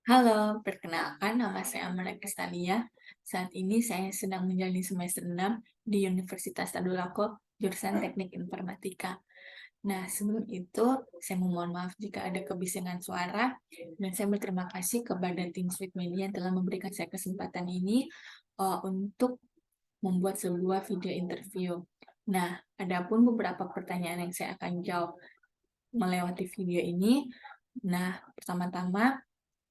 Halo, perkenalkan nama saya Amalia Kristania. Saat ini saya sedang menjalani semester 6 di Universitas Tadulako, jurusan Teknik Informatika. Nah, sebelum itu, saya memohon maaf jika ada kebisingan suara, dan saya berterima kasih kepada tim Sweet Media yang telah memberikan saya kesempatan ini untuk membuat sebuah video interview. Nah, adapun beberapa pertanyaan yang saya akan jawab melewati video ini. Nah, pertama-tama,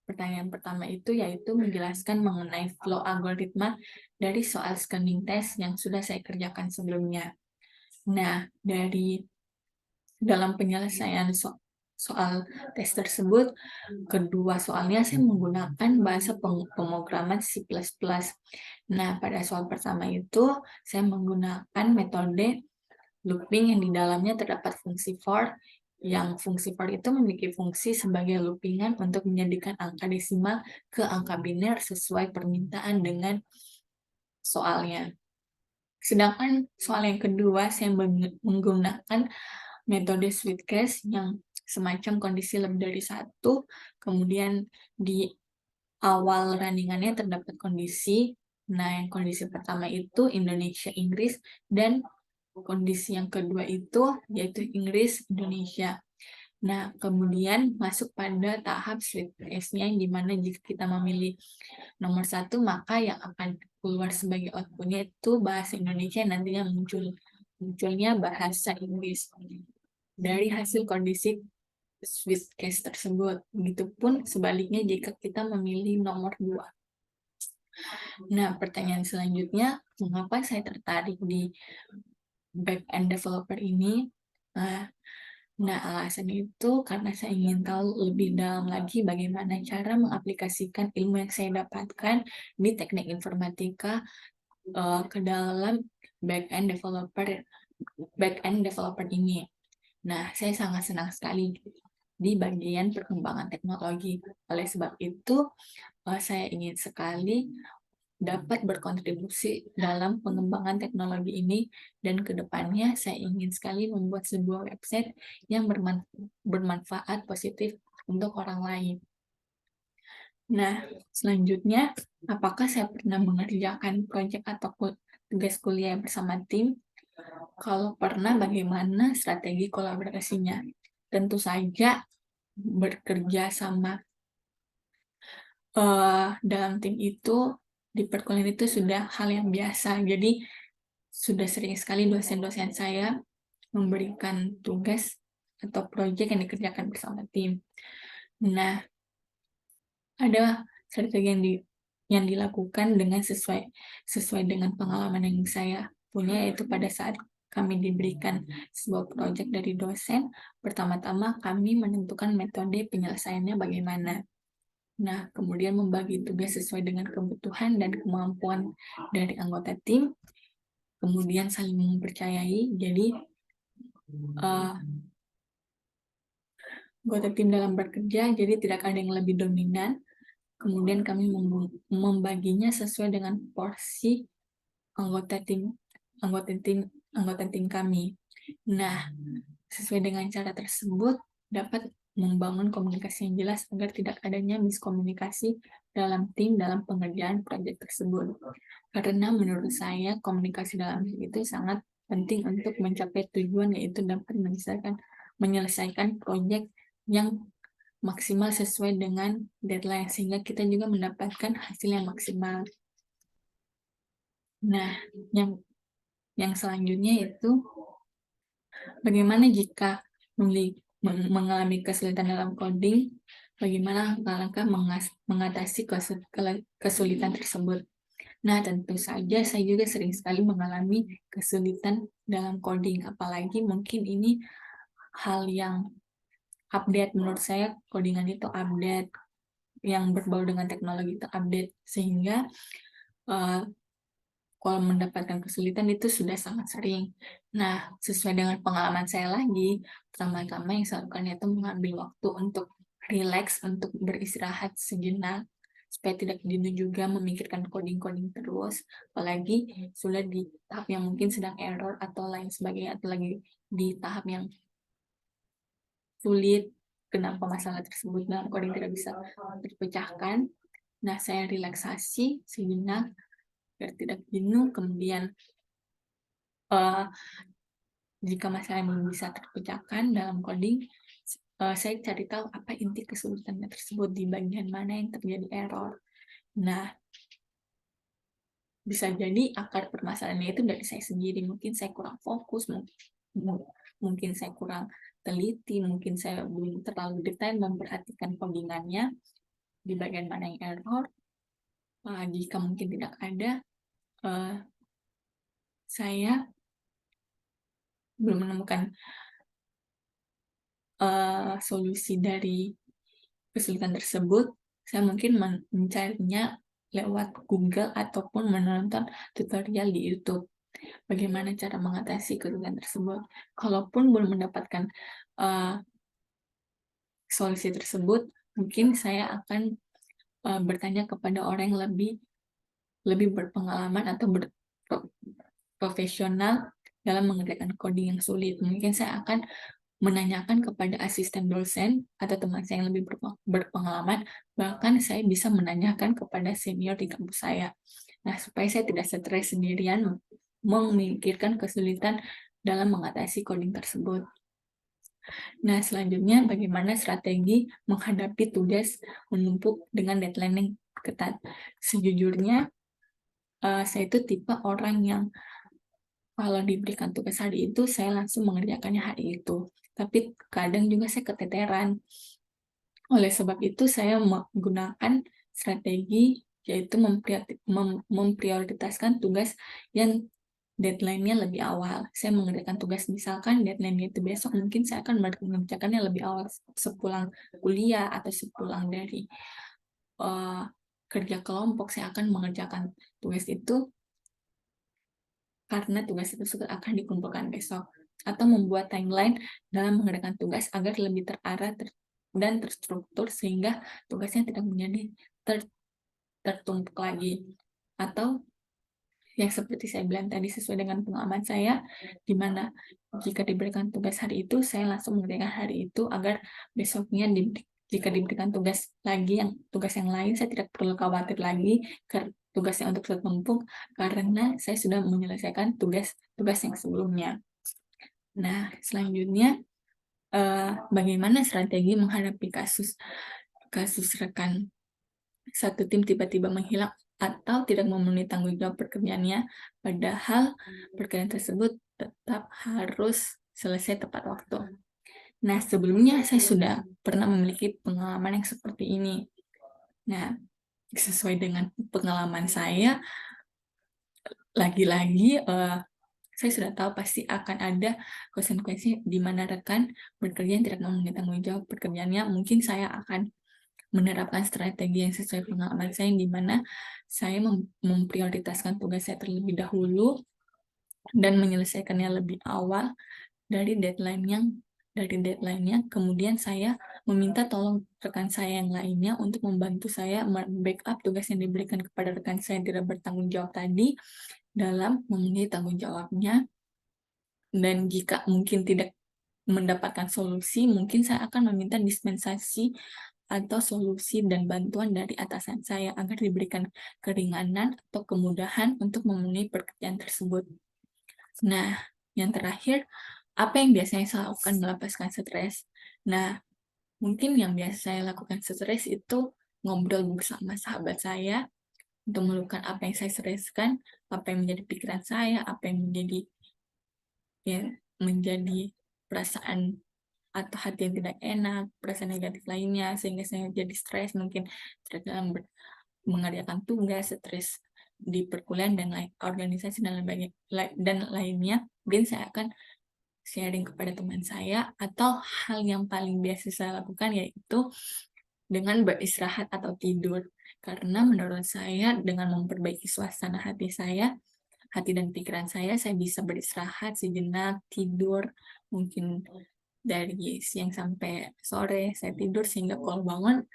pertanyaan pertama itu yaitu menjelaskan mengenai flow algoritma dari soal scanning test yang sudah saya kerjakan sebelumnya. Nah, dari dalam penyelesaian soal tes tersebut, kedua soalnya saya menggunakan bahasa pemrograman C++. Nah, pada soal pertama itu saya menggunakan metode looping yang di dalamnya terdapat fungsi for, yang fungsi for itu memiliki fungsi sebagai loopingan untuk menjadikan angka desimal ke angka biner sesuai permintaan dengan soalnya. Sedangkan soal yang kedua, saya menggunakan metode sweet case yang semacam kondisi lebih dari satu, kemudian di awal runningannya terdapat kondisi. Nah, yang kondisi pertama itu Indonesia, Inggris, dan kondisi yang kedua itu yaitu Inggris, Indonesia. Nah, kemudian masuk pada tahap sweet case-nya, yang dimana jika kita memilih nomor satu, maka yang akan keluar sebagai output-nya itu bahasa Indonesia, nantinya munculnya bahasa Inggris dari hasil kondisi sweet case tersebut. Begitupun sebaliknya jika kita memilih nomor dua. Nah, pertanyaan selanjutnya, mengapa saya tertarik di back-end developer ini? Nah, alasan itu karena saya ingin tahu lebih dalam lagi bagaimana cara mengaplikasikan ilmu yang saya dapatkan di teknik informatika ke dalam back-end developer ini. Nah, saya sangat senang sekali di bagian perkembangan teknologi. Oleh sebab itu, saya ingin sekali dapat berkontribusi dalam pengembangan teknologi ini, dan ke depannya saya ingin sekali membuat sebuah website yang bermanfaat positif untuk orang lain. Nah, selanjutnya, apakah saya pernah mengerjakan proyek atau tugas kuliah bersama tim? Kalau pernah, bagaimana strategi kolaborasinya? Tentu saja bekerja sama dalam tim itu di perkuliahan itu sudah hal yang biasa. Jadi sudah sering sekali dosen-dosen saya memberikan tugas atau proyek yang dikerjakan bersama tim. Nah, ada strategi yang dilakukan dengan sesuai dengan pengalaman yang saya punya, yaitu pada saat kami diberikan sebuah proyek dari dosen, pertama-tama kami menentukan metode penyelesaiannya bagaimana. Nah, kemudian membagi tugas sesuai dengan kebutuhan dan kemampuan dari anggota tim, kemudian saling mempercayai. Jadi, anggota tim dalam bekerja, jadi tidak ada yang lebih dominan. Kemudian kami membaginya sesuai dengan porsi anggota tim anggota tim kami. Nah, sesuai dengan cara tersebut dapat membangun komunikasi yang jelas agar tidak adanya miskomunikasi dalam tim dalam pengerjaan proyek tersebut. Karena menurut saya komunikasi dalam tim itu sangat penting untuk mencapai tujuan, yaitu dapat menyelesaikan proyek yang maksimal sesuai dengan deadline, sehingga kita juga mendapatkan hasil yang maksimal. Nah, yang selanjutnya itu bagaimana jika mengalami kesulitan dalam coding, bagaimana langkah-langkah mengatasi kesulitan tersebut. Nah, tentu saja saya juga sering sekali mengalami kesulitan dalam coding, apalagi mungkin ini hal yang update. Menurut saya, codingan itu update, yang berbau dengan teknologi itu update, sehingga kalau mendapatkan kesulitan itu sudah sangat sering. Nah, sesuai dengan pengalaman saya lagi, pertama-tama yang saya lakukan itu mengambil waktu untuk relax, untuk beristirahat sejenak, supaya tidak jenuh juga memikirkan coding-coding terus, apalagi sudah di tahap yang mungkin sedang error atau lain sebagainya, atau lagi di tahap yang sulit kenapa masalah tersebut dalam coding tidak bisa terpecahkan. Nah, saya relaksasi sejenak biar tidak jenuh. Kemudian jika masalah belum bisa terpecahkan dalam coding, saya cari tahu apa inti kesulitannya tersebut, di bagian mana yang terjadi error. Nah, bisa jadi akar permasalahannya itu dari saya sendiri. Mungkin saya kurang fokus, mungkin saya kurang teliti, mungkin saya belum terlalu detail memperhatikan codingannya, di bagian mana yang error. Jika mungkin tidak ada, saya belum menemukan solusi dari kesulitan tersebut, saya mungkin mencarinya lewat Google ataupun menonton tutorial di YouTube. Bagaimana cara mengatasi kesulitan tersebut. Kalaupun belum mendapatkan solusi tersebut, mungkin saya akan bertanya kepada orang yang lebih berpengalaman atau profesional dalam mengerjakan coding yang sulit. Mungkin saya akan menanyakan kepada asisten dosen atau teman saya yang lebih berpengalaman, bahkan saya bisa menanyakan kepada senior di kampus saya. Nah, supaya saya tidak stres sendirian memikirkan kesulitan dalam mengatasi coding tersebut. Nah, selanjutnya bagaimana strategi menghadapi tugas menumpuk dengan deadline yang ketat. Sejujurnya, saya itu tipe orang yang kalau diberikan tugas hari itu, saya langsung mengerjakannya hari itu. Tapi kadang juga saya keteteran. Oleh sebab itu, saya menggunakan strategi yaitu memprioritaskan tugas yang deadline-nya lebih awal. Saya mengerjakan tugas, misalkan deadline-nya itu besok, mungkin saya akan mengerjakannya lebih awal sepulang kuliah atau sepulang dari kerja kelompok. Saya akan mengerjakan tugas itu karena tugas itu akan dikumpulkan besok, atau membuat timeline dalam mengerjakan tugas agar lebih terarah dan terstruktur sehingga tugasnya tidak menjadi tertumpuk lagi. Atau yang seperti saya bilang tadi, sesuai dengan pengalaman saya, di mana jika diberikan tugas hari itu, saya langsung mengerjakan hari itu agar besoknya jika diberikan tugas yang lain, saya tidak perlu khawatir lagi tugasnya untuk tertumpuk karena saya sudah menyelesaikan tugas yang sebelumnya. Nah, selanjutnya bagaimana strategi menghadapi kasus rekan satu tim tiba-tiba menghilang atau tidak memenuhi tanggung jawab pekerjaannya, padahal pekerjaan tersebut tetap harus selesai tepat waktu. Nah, sebelumnya saya sudah pernah memiliki pengalaman yang seperti ini. Nah, sesuai dengan pengalaman saya, lagi-lagi saya sudah tahu pasti akan ada konsekuensi di mana rekan bekerja yang tidak memenuhi tanggung jawab pekerjaannya. Mungkin saya akan menerapkan strategi yang sesuai pengalaman saya, di mana saya memprioritaskan tugas saya terlebih dahulu dan menyelesaikannya lebih awal dari deadline-nya. Kemudian saya meminta tolong rekan saya yang lainnya untuk membantu saya backup tugas yang diberikan kepada rekan saya yang tidak bertanggung jawab tadi dalam memenuhi tanggung jawabnya. Dan jika mungkin tidak mendapatkan solusi, mungkin saya akan meminta dispensasi atau solusi dan bantuan dari atasan saya agar diberikan keringanan atau kemudahan untuk memenuhi pekerjaan tersebut. Nah, yang terakhir, apa yang biasanya saya lakukan melepaskan stres? Nah, mungkin yang biasa saya lakukan stres itu ngobrol bersama sahabat saya untuk meluapkan apa yang saya streskan, apa yang menjadi pikiran saya, apa yang menjadi perasaan atau hati yang tidak enak, perasaan negatif lainnya, sehingga saya jadi stres, mungkin stres dalam mengerjakan tugas, stres di perkuliahan dan organisasi dan lainnya. Mungkin saya akan sharing kepada teman saya, atau hal yang paling biasa saya lakukan yaitu dengan beristirahat atau tidur. Karena menurut saya dengan memperbaiki suasana hati dan pikiran saya bisa beristirahat sejenak, tidur, mungkin dari siang sampai sore saya tidur, sehingga kalau bangun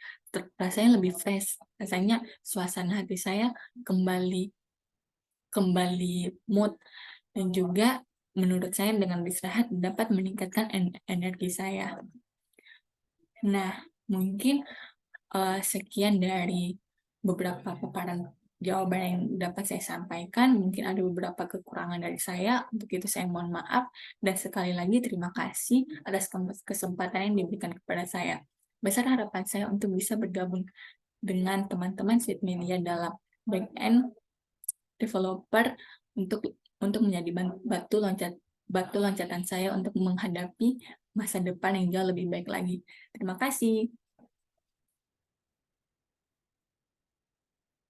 rasanya lebih fresh, rasanya suasana hati saya kembali mood, dan juga menurut saya dengan beristirahat dapat meningkatkan energi saya. Nah, mungkin sekian dari beberapa paparan jawaban yang dapat saya sampaikan. Mungkin ada beberapa kekurangan dari saya, untuk itu saya mohon maaf. Dan sekali lagi terima kasih atas kesempatan yang diberikan kepada saya. Besar harapan saya untuk bisa bergabung dengan teman-teman Seed Media dalam back-end developer untuk menjadi batu loncatan saya untuk menghadapi masa depan yang jauh lebih baik lagi. Terima kasih.